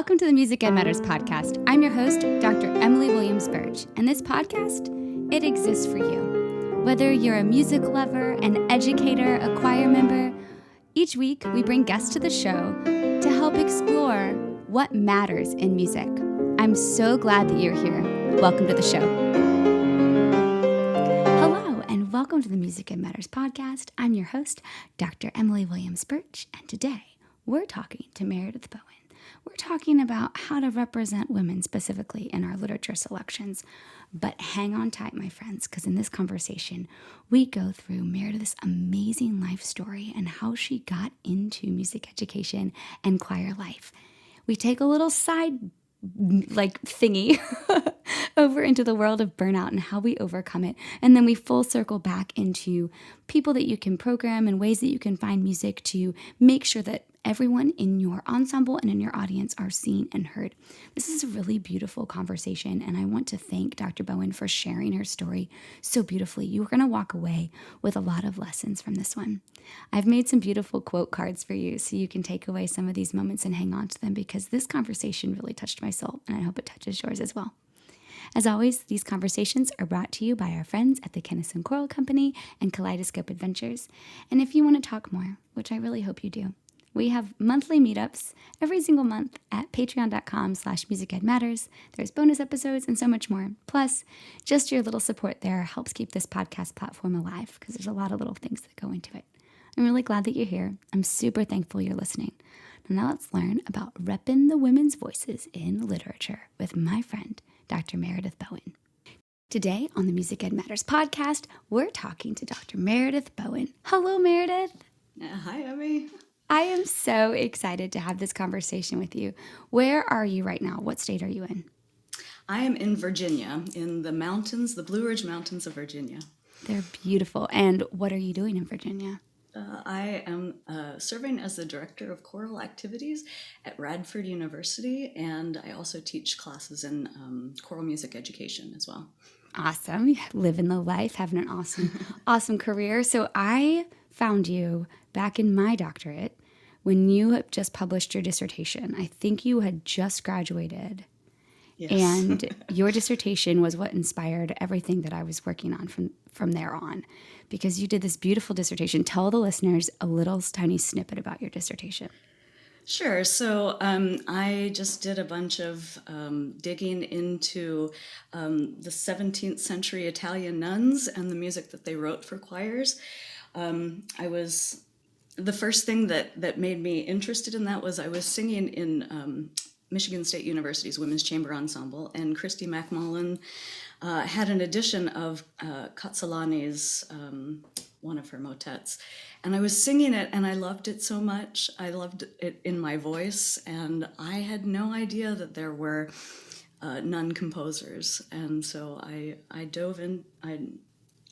Welcome to the Music Ed Matters podcast. I'm your host, Dr. Emily Williams Birch, and this podcast, it exists for you. Whether you're a music lover, an educator, a choir member, each week we bring guests to the show to help explore what matters in music. I'm so glad that you're here. Welcome to the show. Hello, and welcome to the Music Ed Matters podcast. I'm your host, Dr. Emily Williams Birch, and today we're talking to Meredith Bowen. We're talking about how to represent women specifically in our literature selections. But hang on tight, my friends, because in this conversation, we go through Meredith's amazing life story and how she got into music education and choir life. We take a little side thingy over into the world of burnout and how we overcome it. And then we full circle back into people that you can program and ways that you can find music to make sure that everyone in your ensemble and in your audience are seen and heard. This is a really beautiful conversation, and I want to thank Dr. Bowen for sharing her story so beautifully. You're going to walk away with a lot of lessons from this one. I've made some beautiful quote cards for you so you can take away some of these moments and hang on to them, because this conversation really touched my soul, and I hope it touches yours as well. As always, these conversations are brought to you by our friends at the Kinnison Choral Company and Kaleidoscope Adventures. And if you want to talk more, which I really hope you do, we have monthly meetups every single month at patreon.com/musicedmatters. There's bonus episodes and so much more. Plus, just your little support there helps keep this podcast platform alive, because there's a lot of little things that go into it. I'm really glad that you're here. I'm super thankful you're listening. Now let's learn about repping the women's voices in literature with my friend, Dr. Meredith Bowen. Today on the Music Ed Matters podcast, we're talking to Dr. Meredith Bowen. Hello, Meredith. Hi, Emmy. I am so excited to have this conversation with you. Where are you right now? What state are you in? I am in Virginia, in the mountains, the Blue Ridge Mountains of Virginia. They're beautiful. And what are you doing in Virginia? I am serving as the director of choral activities at Radford University, and I also teach classes in choral music education as well. Awesome. Living the life, having an awesome career. So I found you back in my doctorate when you had just published your dissertation. I think you had just graduated. Yes. And your dissertation was what inspired everything that I was working on from there on, because you did this beautiful dissertation. Tell the listeners a little tiny snippet about your dissertation. Sure. So I just did a bunch of digging into the 17th century Italian nuns and the music that they wrote for choirs. The first thing that made me interested in that was I was singing in Michigan State University's Women's Chamber Ensemble, and Christy McMullen had an edition of Cozzolani's one of her motets, and I was singing it, and I loved it so much. I loved it in my voice, and I had no idea that there were nun composers, and so I dove in. I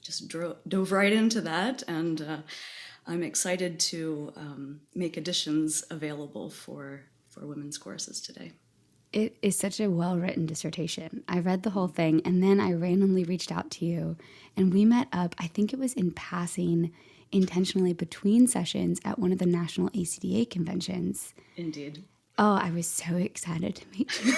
just dove right into that, and I'm excited to make editions available for women's courses today. It is such a well-written dissertation. I read the whole thing, and then I randomly reached out to you, and we met up. I think it was in passing intentionally between sessions at one of the national ACDA conventions. Indeed. Oh, I was so excited to meet you.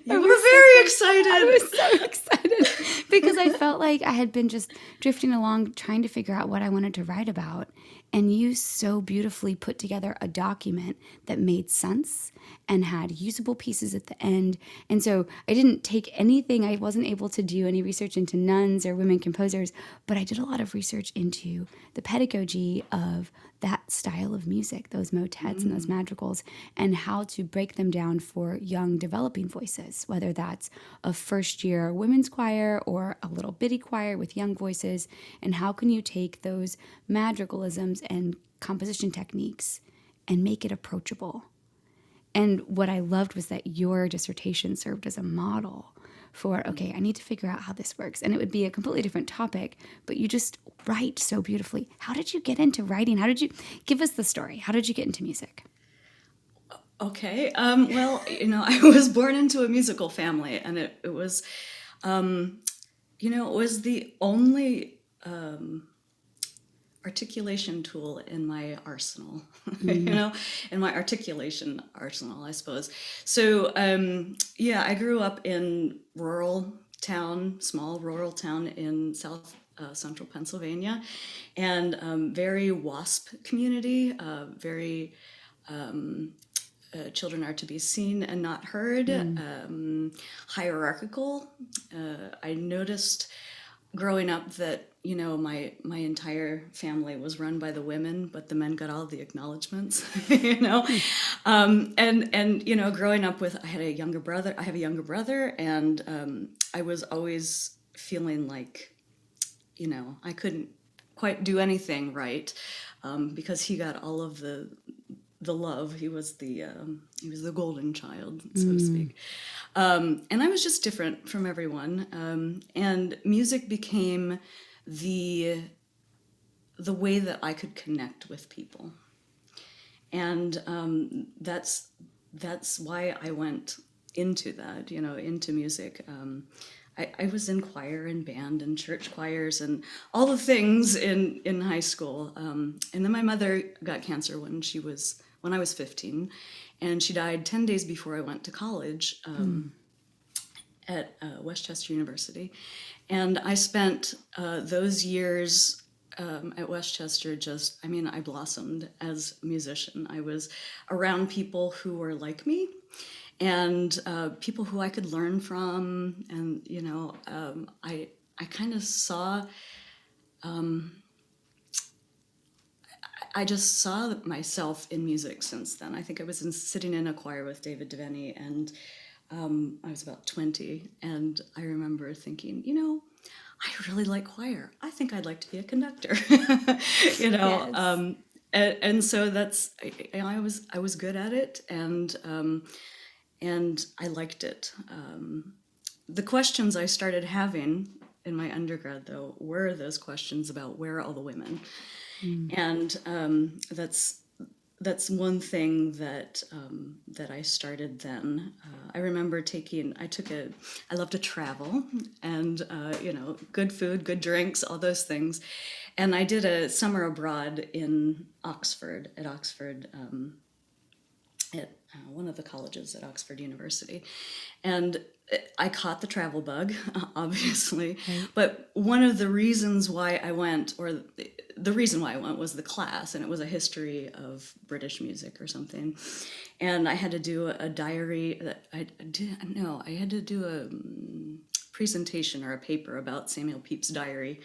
You were very excited. I was so excited because I felt like I had been just drifting along trying to figure out what I wanted to write about. And you so beautifully put together a document that made sense and had usable pieces at the end. And so I didn't take anything. I wasn't able to do any research into nuns or women composers, but I did a lot of research into the pedagogy of that style of music, those motets and those madrigals, and how to break them down for young developing voices, whether that's a first-year women's choir or a little bitty choir with young voices, and how can you take those madrigalisms and composition techniques and make it approachable. And what I loved was that your dissertation served as a model for, okay, I need to figure out how this works. And it would be a completely different topic, but you just write so beautifully. How did you get into writing? How did you, give us the story. How did you get into music? Okay. Well, I was born into a musical family, and it was, it was the only articulation tool in my arsenal, in my articulation arsenal, I suppose. So, yeah, I grew up in small rural town in South Central Pennsylvania, and very WASP community, very children are to be seen and not heard, hierarchical. I noticed growing up that my entire family was run by the women, but the men got all the acknowledgments. And growing up with, I have a younger brother, and I was always feeling like I couldn't quite do anything right, because he got all of the love. He was the golden child, so to speak. And I was just different from everyone. And music became the way that I could connect with people. And that's why I went into that, into music. I was in choir and band and church choirs and all the things in high school. And then my mother got cancer when I was 15, and she died 10 days before I went to college at Westchester University. And I spent those years at Westchester I blossomed as a musician. I was around people who were like me, and people who I could learn from. And, I kind of saw... I just saw myself in music since then. I think I was sitting in a choir with David Devaney, and I was about 20, and I remember thinking, I really like choir. I think I'd like to be a conductor. Yes. And so that's, I was good at it, and I liked it. The questions I started having in my undergrad, though, were those questions about where are all the women. And that's one thing that I started then. I remember I love to travel, and good food, good drinks, all those things. And I did a summer abroad in Oxford, at one of the colleges at Oxford University. And I caught the travel bug, obviously. Right. But one of the reasons why I went, or the reason why I went, was the class, and it was a history of British music or something. And I had to do a diary that I had to do a presentation or a paper about Samuel Pepys' diary.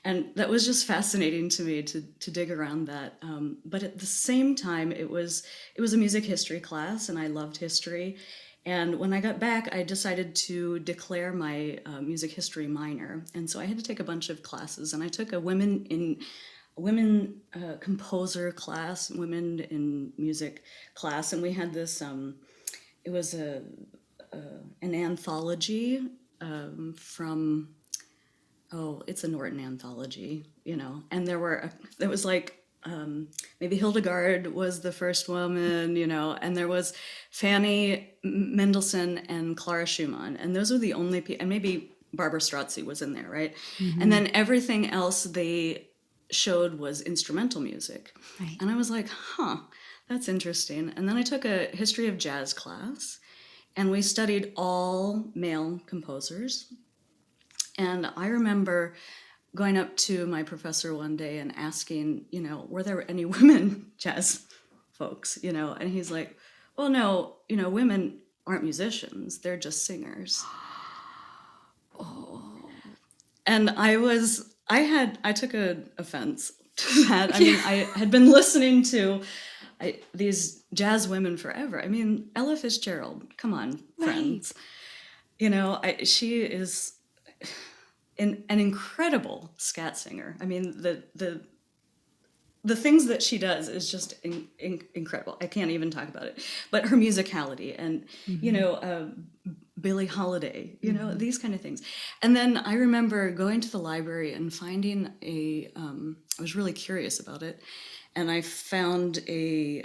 And that was just fascinating to me to dig around that. But at the same time, it was a music history class, and I loved history. And when I got back, I decided to declare my music history minor. And so I had to take a bunch of classes, and I took a women composer class, women in music class, and we had this. It was an anthology from. Oh, it's a Norton anthology, and there was like, maybe Hildegard was the first woman, and there was Fanny Mendelssohn and Clara Schumann, and those were the only people, and maybe Barbara Strozzi was in there, right? Mm-hmm. And then everything else they showed was instrumental music. Right. And I was like, that's interesting. And then I took a history of jazz class, and we studied all male composers. And I remember going up to my professor one day and asking, were there any women jazz folks, And he's like, well, no, women aren't musicians. They're just singers. Oh. And I took an offense to that. I mean, I had been listening to these jazz women forever. I mean, Ella Fitzgerald, come on, friends. Right. She is... an incredible scat singer. I mean, the things that she does is just incredible. I can't even talk about it. But her musicality and, Billie Holiday, these kind of things. And then I remember going to the library and finding I was really curious about it, and I found a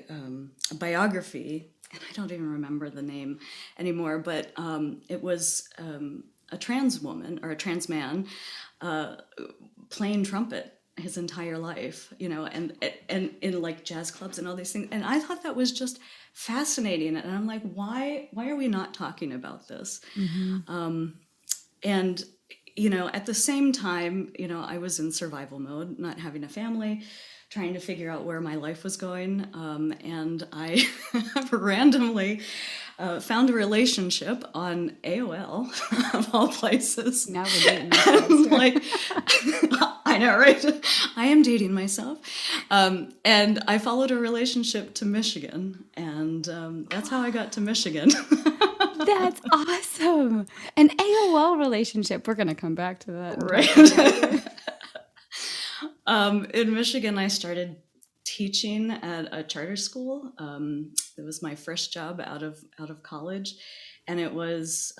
biography, and I don't even remember the name anymore, but it was... a trans woman or a trans man playing trumpet his entire life, and in like jazz clubs and all these things. And I thought that was just fascinating. And I'm like, why are we not talking about this? And, at the same time, I was in survival mode, not having a family, trying to figure out where my life was going. And I randomly found a relationship on AOL, of all places. Now we're dating I'm like, I know, right? I am dating myself. And I followed a relationship to Michigan, and that's how I got to Michigan. That's awesome. An AOL relationship. We're going to come back to that. Right. In Michigan, I started teaching at a charter school. It was my first job out of college, and it was,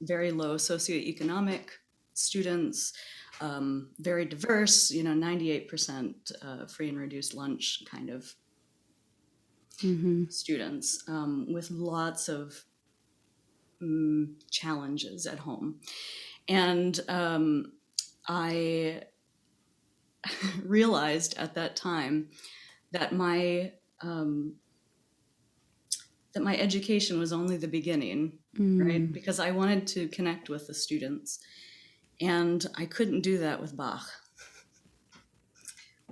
very low socioeconomic students, very diverse. 98% free and reduced lunch kind of students, with lots of challenges at home. And I realized at that time that my education was only the beginning, right? Because I wanted to connect with the students, and I couldn't do that with Bach,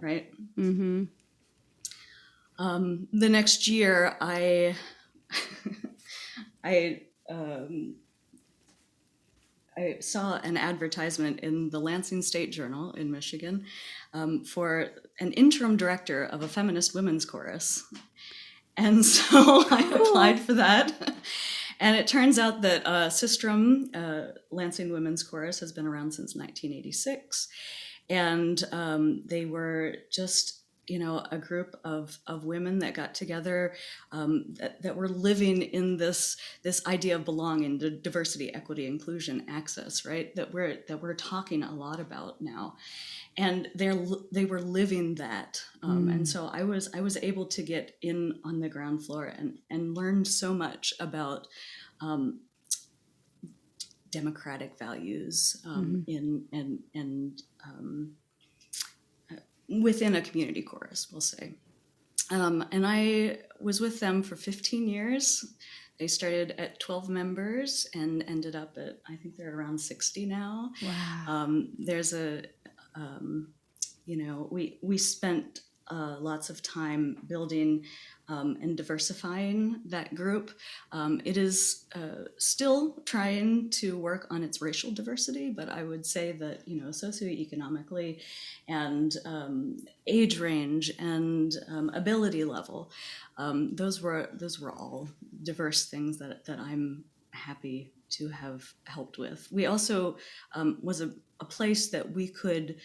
right? The next year, I saw an advertisement in the Lansing State Journal in Michigan for an interim director of a feminist women's chorus. And so I applied for that. And it turns out that Sistrum, Lansing Women's Chorus, has been around since 1986. And they were just, a group of women that got together, that were living in this idea of belonging, to diversity, equity, inclusion, access, right? That we're talking a lot about now. And they were living that. And so I was able to get in on the ground floor and learn so much about democratic values within a community chorus, we'll say. And I was with them for 15 years. They started at 12 members and ended up at, I think they're around 60 now. Wow. There's we spent lots of time building and diversifying that group. It is still trying to work on its racial diversity, but I would say that, socioeconomically and age range and ability level, those were all diverse things that I'm happy to have helped with. We also was a place that we could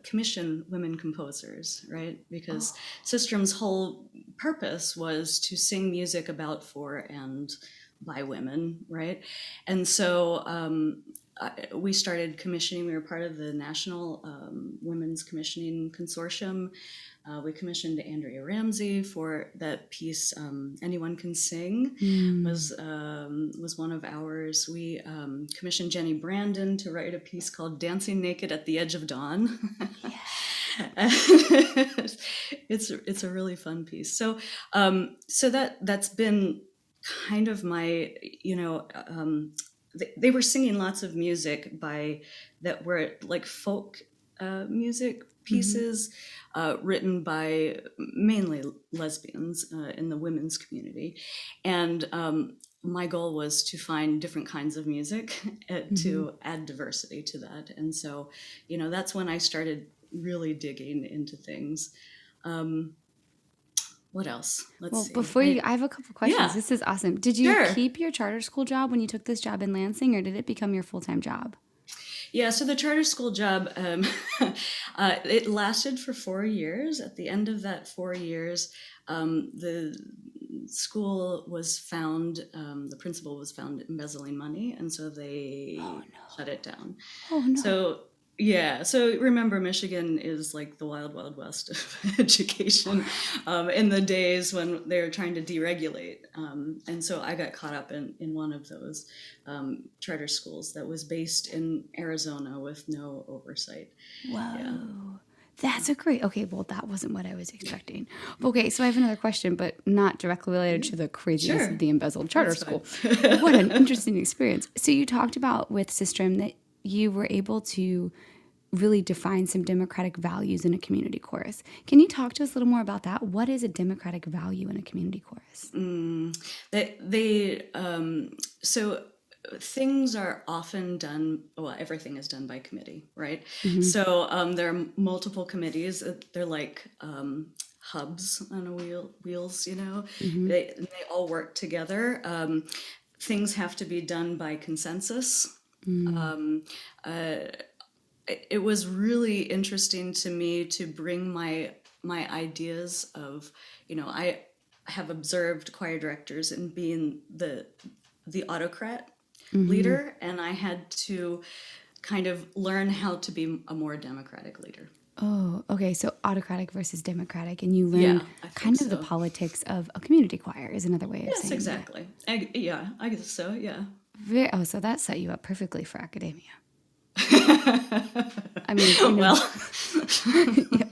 commission women composers, right? Because Sistrum's whole purpose was to sing music about, for, and by women, right? And so we started commissioning. We were part of the National Women's Commissioning Consortium. We commissioned Andrea Ramsey for that piece, Anyone Can Sing, was one of ours. We commissioned Jenny Brandon to write a piece called Dancing Naked at the Edge of Dawn. It's a really fun piece. So that's been kind of my, they were singing lots of music that were like folk music pieces, written by mainly lesbians in the women's community. And my goal was to find different kinds of music to add diversity to that. And so, that's when I started really digging into things. What else? Let's see. Before I have a couple questions. Yeah. This is awesome. Did you keep your charter school job when you took this job in Lansing, or did it become your full-time job? Yeah, so the charter school job, it lasted for 4 years. At the end of that 4 years, the school was found, the principal was found embezzling money, and so they shut it down. Oh, no. So, yeah, so remember, Michigan is like the wild, wild west of education in the days when they were trying to deregulate And so I got caught up in one of those charter schools that was based in Arizona with no oversight. Whoa. Yeah. That's a great. Okay, well, that wasn't what I was expecting. Okay, so I have another question, but not directly related to the craziness Sure. of the embezzled charter That's school. fine. What an interesting experience. So you talked about with System that you were able to really define some democratic values in a community chorus. Can you talk to us a little more about that? What is a democratic value in a community chorus? So things are often done, well, everything is done by committee, right? Mm-hmm. So there are multiple committees. They're like hubs on wheels, you know. Mm-hmm. They all work together. Things have to be done by consensus. It was really interesting to me to bring my ideas of, you know, I have observed choir directors and being the autocrat leader, and I had to kind of learn how to be a more democratic leader. Oh, okay. So autocratic versus democratic, and you learned I think kind of the so. politics of a community choir is another way of Yes, saying exactly. I guess so. Yeah. that. So that set you up perfectly for academia. I mean, you know, Well,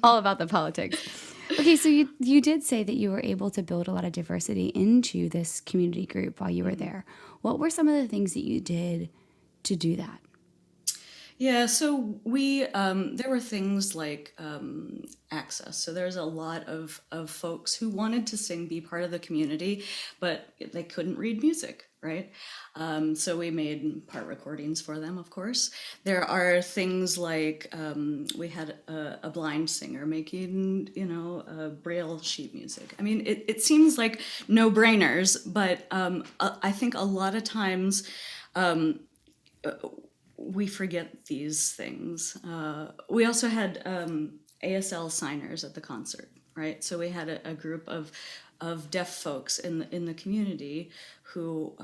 all about the politics. Okay, so you did say that you were able to build a lot of diversity into this community group while you were there. What were some of the things that you did to do that? yeah, so we there were things like access. So there's a lot of folks who wanted to sing, be part of the community, but they couldn't read music, right? So we made part recordings for them, of course. There are things like we had a blind singer making, you know, braille sheet music. I mean, it seems like no-brainers, but I think a lot of times we forget these things. We also had ASL signers at the concert, right? So we had a group of deaf folks in the community who,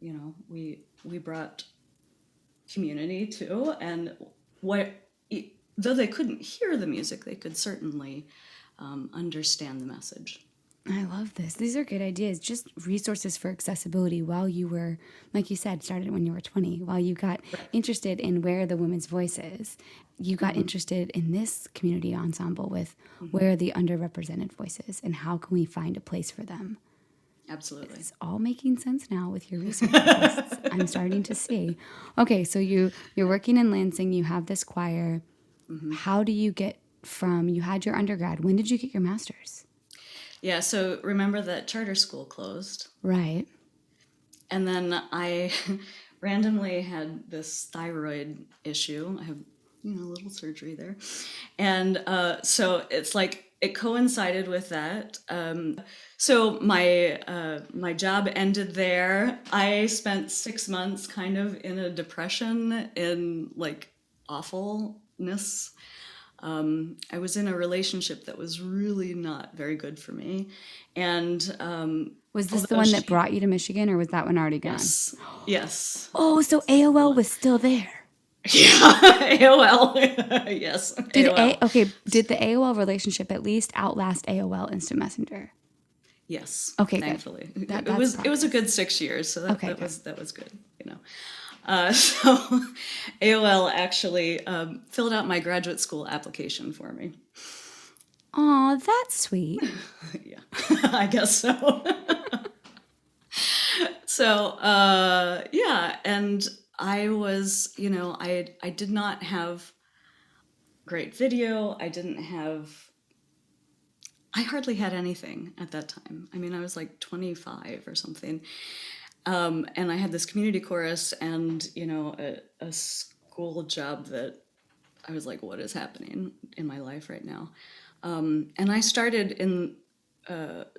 you know, we brought community to, and though they couldn't hear the music, they could certainly understand the message. I love this. These are good ideas. Just resources for accessibility while you were, like you said, started when you were 20, while you got interested in where the women's voice is. You got interested in this community ensemble with where are the underrepresented voices and how can we find a place for them. Absolutely. It's all making sense now with your research interests. I'm starting to see. Okay, so you're working in Lansing. You have this choir. How do you get from, you had your undergrad. When did you get your master's? Yeah, so remember that charter school closed. Right. And then I randomly had this thyroid issue. I have, you know, a little surgery there. And so it's like it coincided with that. So my job ended there. I spent 6 months kind of in a depression, in like awfulness. I was in a relationship that was really not very good for me. And was this the one that brought you to Michigan, or was that one already gone? Yes. Yes. Oh, so AOL was still there. Yeah, AOL. Yes. Did AOL. Did the AOL relationship at least outlast AOL Instant Messenger? Yes. Okay, thankfully. Good. It was a good 6 years, so that good. was good, you know. So AOL actually filled out my graduate school application for me. Oh, that's sweet. Yeah, I guess so. So yeah, and I was, you know, I did not have great video. I hardly had anything at that time. I mean, I was like 25 or something. And I had this community chorus and, you know, a school job that I was like, what is happening in my life right now? And I started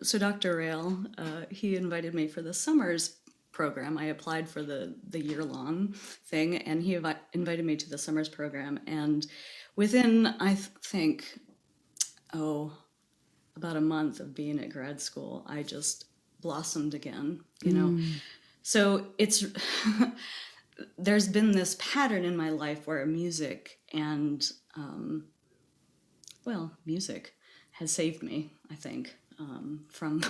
so Dr. Rail, he invited me for the summers program. I applied for the year-long thing, and he invited me to the summers program. And within, I think, about a month of being at grad school, I just blossomed again, you know. So it's there's been this pattern in my life where music and music has saved me, I think. from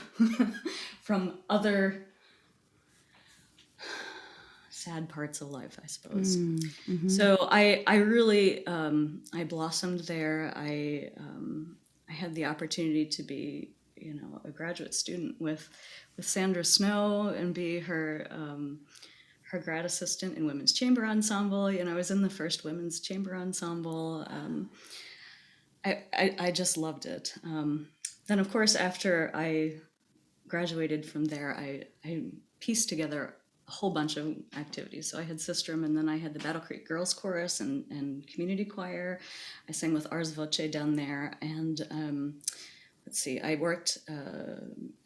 from other sad parts of life, I suppose. So I really I blossomed there. I had the opportunity to be, a graduate student with Sandra Snow and be her grad assistant in Women's Chamber Ensemble. I was in the first Women's Chamber Ensemble. I just loved it. Then, of course, after I graduated from there, I pieced together a whole bunch of activities. So I had Sistrum, and then I had the Battle Creek Girls Chorus and community choir. I sang with Ars Voce down there, and let's see, I worked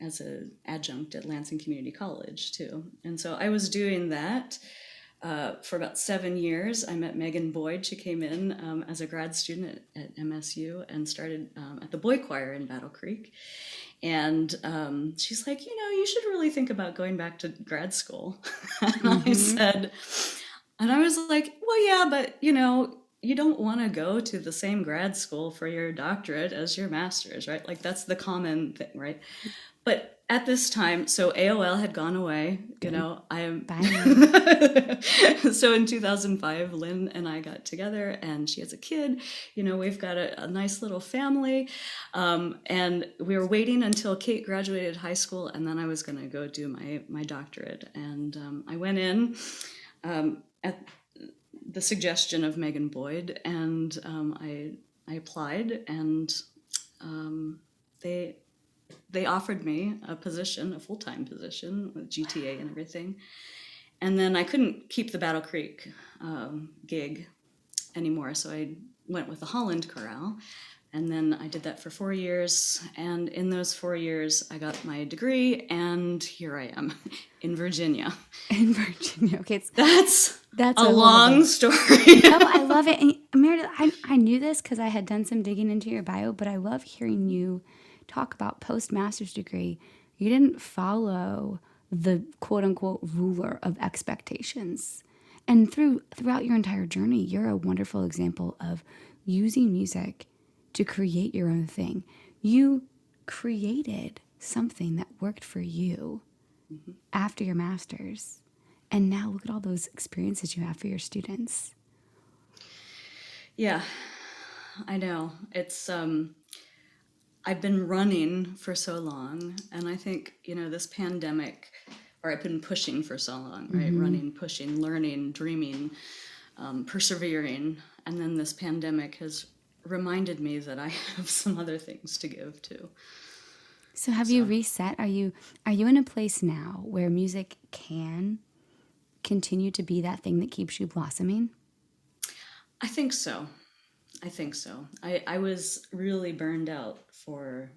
as an adjunct at Lansing Community College too. And so I was doing that for about 7 years. I met Megan Boyd. She came in as a grad student at MSU and started at the boy choir in Battle Creek. And she's like, you should really think about going back to grad school. And I said, and I was like, well, yeah, but you don't want to go to the same grad school for your doctorate as your master's, right? Like that's the common thing, right? But at this time, so AOL had gone away, So in 2005, Lynn and I got together, and she has a kid. We've got a nice little family, and we were waiting until Kate graduated high school, and then I was going to go do my doctorate. And I went in at the suggestion of Megan Boyd, and I applied, and they offered me a position, a full-time position with GTA and everything. And then I couldn't keep the Battle Creek gig anymore, so I went with the Holland Chorale. And then I did that for 4 years. And in those 4 years, I got my degree, and here I am in Virginia. In Virginia. Okay. That's a long story. No, I love it. And Meredith, I knew this because I had done some digging into your bio, but I love hearing you talk about post-master's degree. You didn't follow the quote-unquote ruler of expectations. And throughout your entire journey, you're a wonderful example of using music to create your own thing. You created something that worked for you after your master's. And now look at all those experiences you have for your students. Yeah, I know. It's I've been running for so long, and I think, this pandemic, or I've been pushing for so long, right? Running, pushing, learning, dreaming, persevering. And then this pandemic has reminded me that I have some other things to give too. So have you reset? Are you in a place now where music can continue to be that thing that keeps you blossoming? I think so. I was really burned out for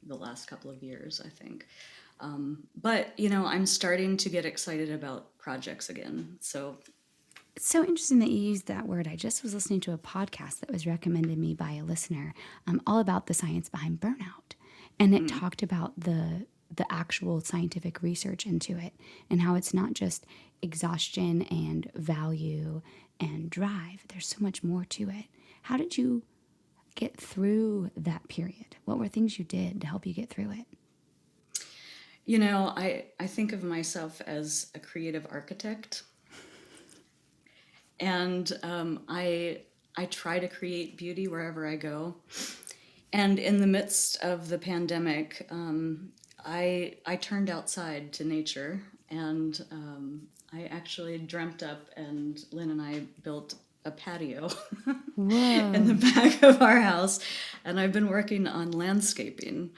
the last couple of years, I think. But, I'm starting to get excited about projects again. So it's so interesting that you used that word. I just was listening to a podcast that was recommended me by a listener all about the science behind burnout. And it talked about the actual scientific research into it and how it's not just exhaustion and value and drive. There's so much more to it. How did you get through that period? What were things you did to help you get through it? I think of myself as a creative architect. And I try to create beauty wherever I go. And in the midst of the pandemic, I turned outside to nature, and I actually dreamt up, and Lynn and I built a patio in the back of our house, and I've been working on landscaping.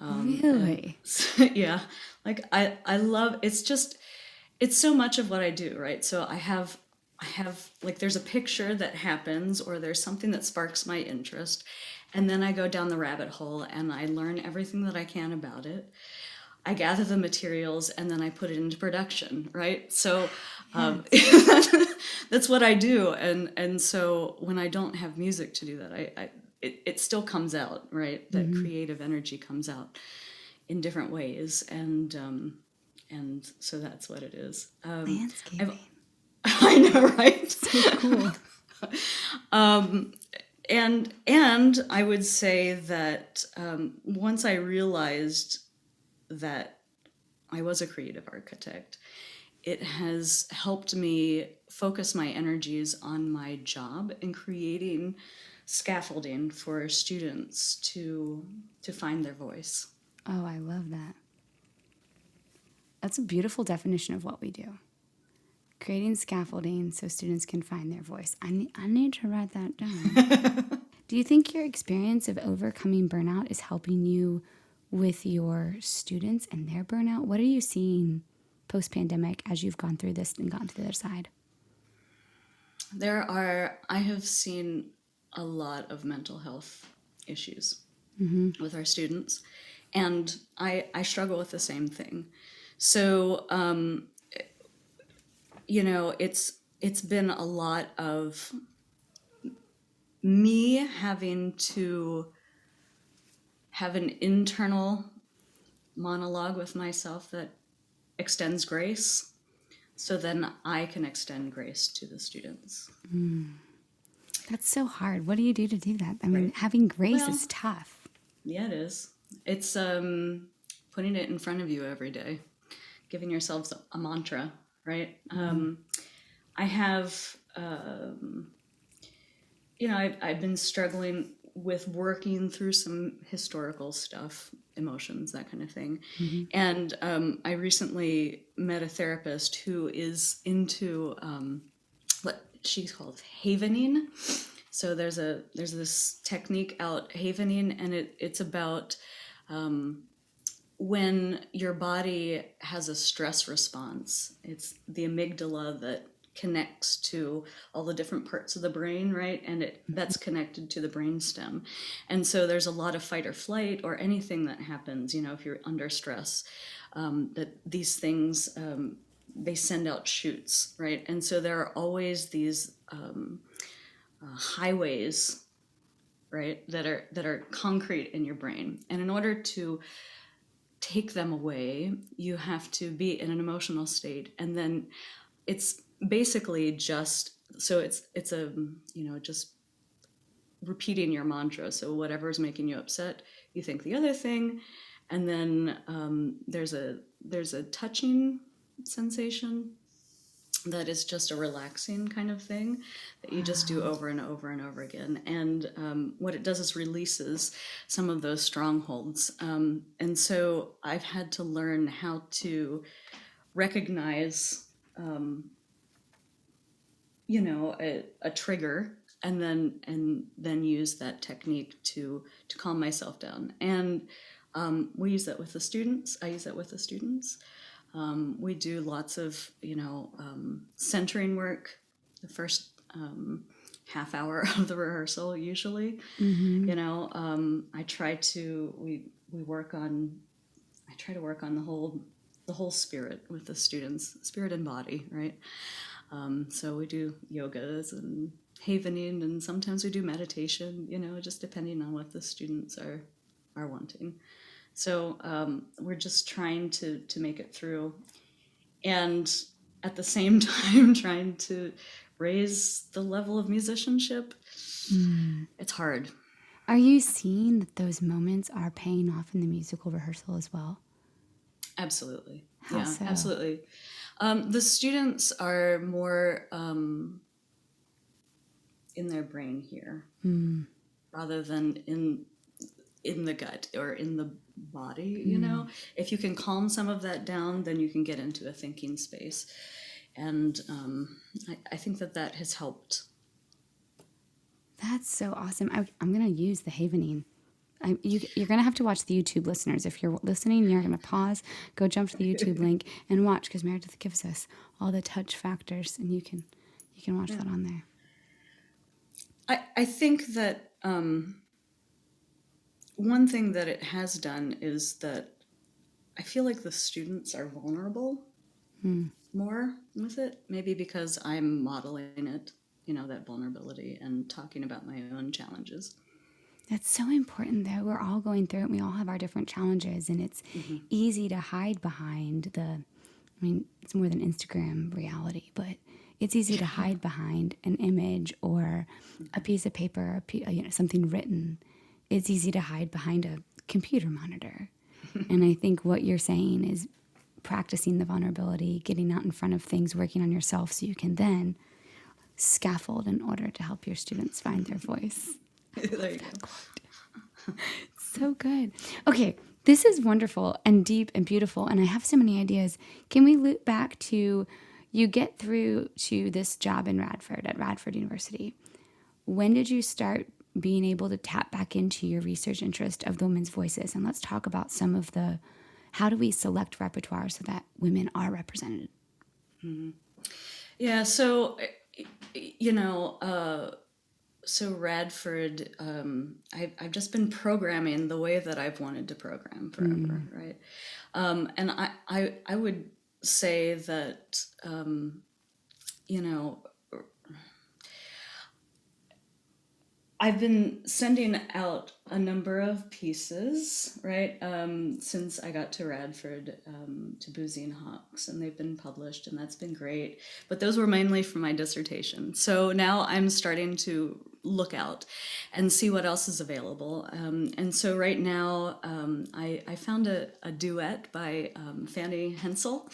Really? Yeah. Like I love, it's so much of what I do, right? So I have like, there's a picture that happens, or there's something that sparks my interest, and then I go down the rabbit hole and I learn everything that I can about it. I gather the materials, and then I put it into production, right? So that's what I do. And so when I don't have music to do that, it still comes out, right? That creative energy comes out in different ways. And so that's what it is. Landscaping. I know, right? So cool. And I would say that once I realized that I was a creative architect, it has helped me focus my energies on my job and creating scaffolding for students to find their voice. Oh, I love that. That's a beautiful definition of what we do. Creating scaffolding so students can find their voice. I need to write that down. Do you think your experience of overcoming burnout is helping you with your students and their burnout? What are you seeing post-pandemic as you've gone through this and gotten to the other side? I have seen a lot of mental health issues with our students, and I struggle with the same thing. So, it's been a lot of me having to have an internal monologue with myself that extends grace, so then I can extend grace to the students. That's so hard. What do you do to do that? I mean, having grace is tough. Yeah, it is. It's putting it in front of you every day, giving yourselves a mantra, right? I have, I've been struggling with working through some historical stuff, emotions, that kind of thing. And I recently met a therapist who is into what she calls Havenine. So there's this technique out, Havenine, and it's about when your body has a stress response. It's the amygdala that connects to all the different parts of the brain, right? And that's connected to the brainstem. And so there's a lot of fight or flight or anything that happens, if you're under stress, that these things, they send out shoots, right? And so there are always these highways, right, that are concrete in your brain. And in order to take them away, you have to be in an emotional state. And then it's basically just repeating your mantra. So whatever is making you upset, you think the other thing, and then there's a touching sensation that is just a relaxing kind of thing that you just do over and over and over again. And what it does is releases some of those strongholds. And so I've had to learn how to recognize a trigger, and then use that technique to calm myself down. And we use that with the students. I use that with the students. We do lots of centering work the first half hour of the rehearsal usually. I try to work on the whole spirit with the students, spirit and body, right? So we do yogas and havening, and sometimes we do meditation, just depending on what the students are wanting. So we're just trying to make it through, and at the same time trying to raise the level of musicianship. It's hard. Are you seeing that those moments are paying off in the musical rehearsal as well? Absolutely. How so? Absolutely. The students are more in their brain here, rather than in the gut or in the body. If you can calm some of that down, then you can get into a thinking space, and I think that has helped. That's so awesome. I'm going to use the Havenine. You're going to have to watch the YouTube, listeners. If you're listening, you're going to pause, go jump to the YouTube link and watch, because Meredith gives us all the touch factors, and you can watch that on there. I think that one thing that it has done is that I feel like the students are vulnerable more with it, maybe because I'm modeling it, that vulnerability, and talking about my own challenges. That's so important, though. We're all going through it. We all have our different challenges, and it's easy to hide behind it's more than Instagram reality, but it's easy to hide behind an image or a piece of paper, something written. It's easy to hide behind a computer monitor. And I think what you're saying is practicing the vulnerability, getting out in front of things, working on yourself so you can then scaffold in order to help your students find their voice. There you go. So good. Okay, this is wonderful and deep and beautiful, and I have so many ideas. Can we loop back to you get through to this job in Radford, at Radford University? When did you start being able to tap back into your research interest of the women's voices? And let's talk about some of the, how do we select repertoire so that women are represented? Mm-hmm. Yeah, so, so Radford, I've just been programming the way that I've wanted to program forever, right? And I would say that, I've been sending out a number of pieces, right, since I got to Radford, to Boozy and Hawks, and they've been published, and that's been great. But those were mainly for my dissertation. So now I'm starting to look out and see what else is available. And so right now I found a duet by Fanny Hensel.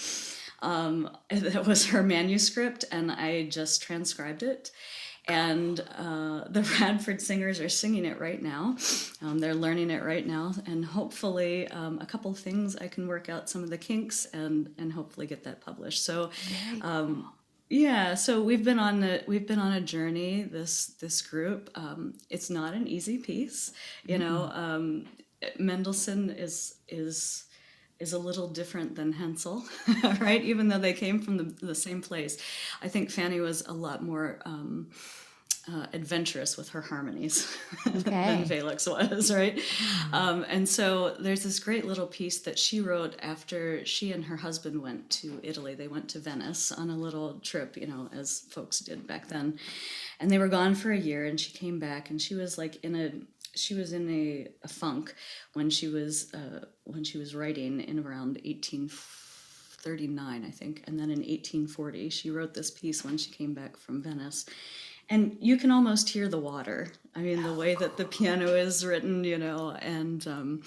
That was her manuscript, and I just transcribed it. And the Radford singers are singing it right now. They're learning it right now, and hopefully a couple things I can work out some of the kinks and hopefully get that published. So, yeah. So we've been on a journey. This group. It's not an easy piece, Mendelssohn is a little different than Hensel, right? Even though they came from the same place. I think Fanny was a lot more adventurous with her harmonies than Felix was, right? And so there's this great little piece that she wrote after she and her husband went to Italy. They went to Venice on a little trip, as folks did back then. And they were gone for a year, and she came back, and she was like in a funk when she was writing in around 1839, I think, and then in 1840 she wrote this piece when she came back from Venice, and you can almost hear the water. I mean, the way that the piano is written, and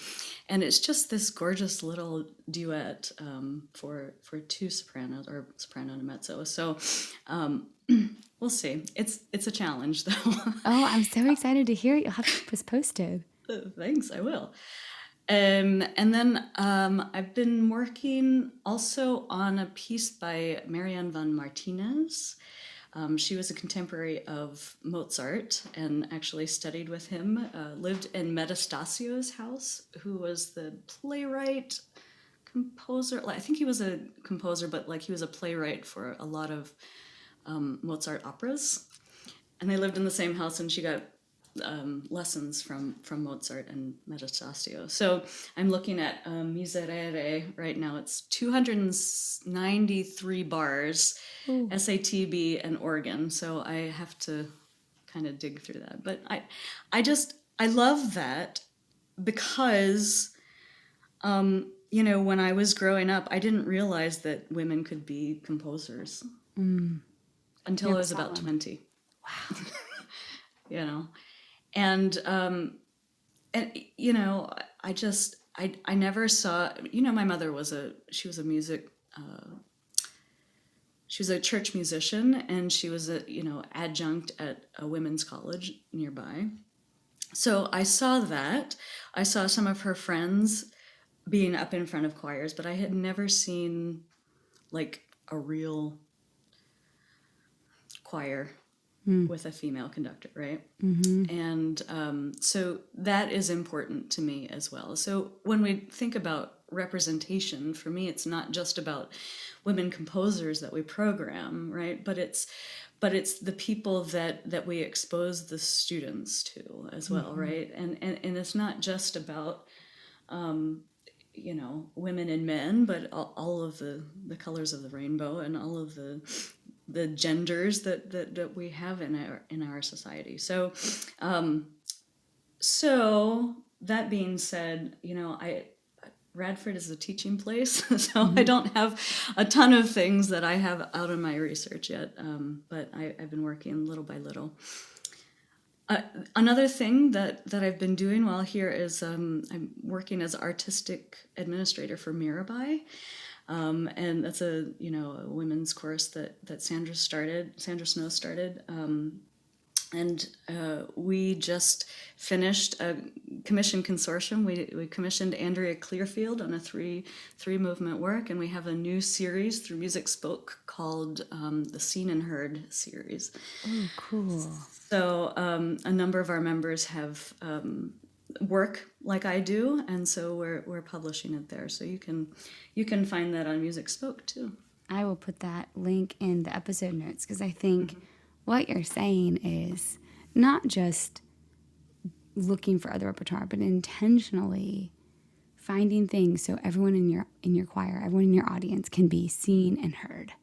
it's just this gorgeous little duet for two sopranos, or soprano and a mezzo. So. We'll see. It's a challenge, though. Oh, I'm so excited to hear it. You'll have to keep us posted. Thanks, I will. And then I've been working also on a piece by Marianne van Martinez. She was a contemporary of Mozart and actually studied with him, lived in Metastasio's house, who was the playwright, composer. I think he was a composer, but he was a playwright for a lot of Mozart operas, and they lived in the same house, and she got lessons from Mozart and Metastasio. So I'm looking at Miserere right now. It's 293 bars, Ooh. SATB and organ, so I have to kind of dig through that. But I love that because when I was growing up, I didn't realize that women could be composers. Until I was about 20. Wow. And I never saw, my mother she was a church musician, and she was a, adjunct at a women's college nearby. So I saw that. I saw some of her friends being up in front of choirs, but I had never seen a real choir with a female conductor, right? Mm-hmm. And so that is important to me as well. So when we think about representation, for me, it's not just about women composers that we program, right? But it's the people that we expose the students to as well, mm-hmm. right? And it's not just about women and men, but all of the colors of the rainbow and all of the genders that we have in our society. So so that being said, Radford is a teaching place, so I don't have a ton of things that I have out in my research yet, but I've been working little by little. Another thing that I've been doing while here is I'm working as artistic administrator for Mirabai, and that's a women's course that Sandra Snow started. And we just finished a commission consortium. We commissioned Andrea Clearfield on a three movement work, and we have a new series through Music Spoke called the Seen and Heard series. Oh, cool. So a number of our members have work like I do, and so we're publishing it there. So you can find that on Music Spoke too. I will put that link in the episode notes, because I think what you're saying is not just looking for other repertoire, but intentionally finding things so everyone in your choir, everyone in your audience can be seen and heard.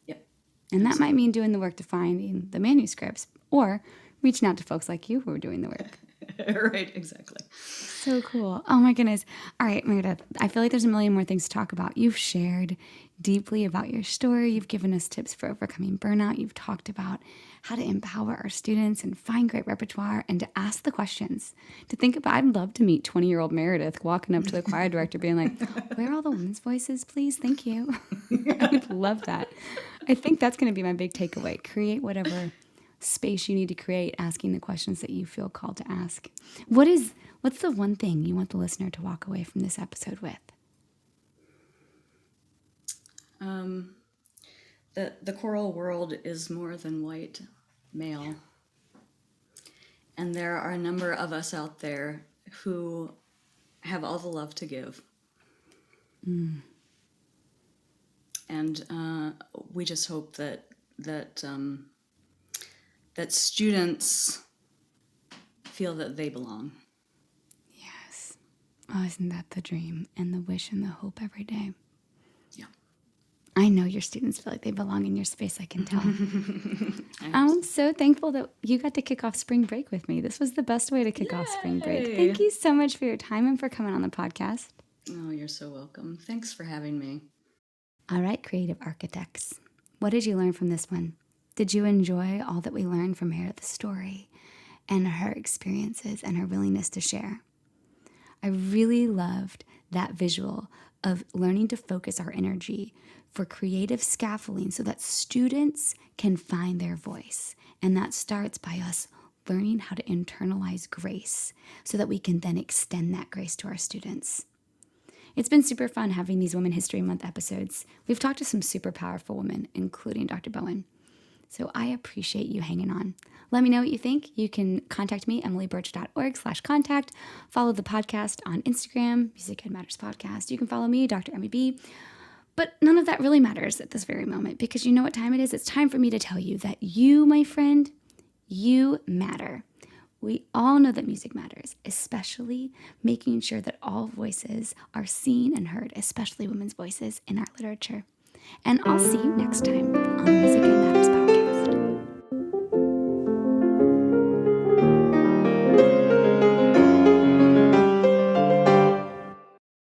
Yep. And that might mean doing the work to finding the manuscripts, or reaching out to folks like you who are doing the work. Right, exactly. So cool. Oh my goodness. All right, Meredith, I feel like there's a million more things to talk about. You've shared deeply about your story. You've given us tips for overcoming burnout. You've talked about how to empower our students and find great repertoire and to ask the questions. To think about, I'd love to meet 20-year-old Meredith walking up to the choir director being like, where are all the women's voices, please? Thank you. I would love that. I think that's going to be my big takeaway. Create whatever space you need to create, asking the questions that you feel called to ask. What's the one thing you want the listener to walk away from this episode with? The choral world is more than white male. And there are a number of us out there who have all the love to give. And we just hope that students feel that they belong. Yes. Oh, isn't that the dream and the wish and the hope every day? Yeah. I know your students feel like they belong in your space, I can tell. I'm so thankful that you got to kick off spring break with me. This was the best way to kick off spring break. Thank you so much for your time and for coming on the podcast. Oh, you're so welcome. Thanks for having me. All right, creative architects. What did you learn from this one? Did you enjoy all that we learned from Meredith's story and her experiences and her willingness to share? I really loved that visual of learning to focus our energy for creative scaffolding so that students can find their voice. And that starts by us learning how to internalize grace so that we can then extend that grace to our students. It's been super fun having these Women History Month episodes. We've talked to some super powerful women, including Dr. Bowen. So I appreciate you hanging on. Let me know what you think. You can contact me, emilybirch.org/contact. Follow the podcast on Instagram, Music Ed Matters Podcast. You can follow me, Dr. Emmy B. But none of that really matters at this very moment, because you know what time it is? It's time for me to tell you that you, my friend, you matter. We all know that music matters, especially making sure that all voices are seen and heard, especially women's voices in our literature. And I'll see you next time on the Music Ed Matters Podcast.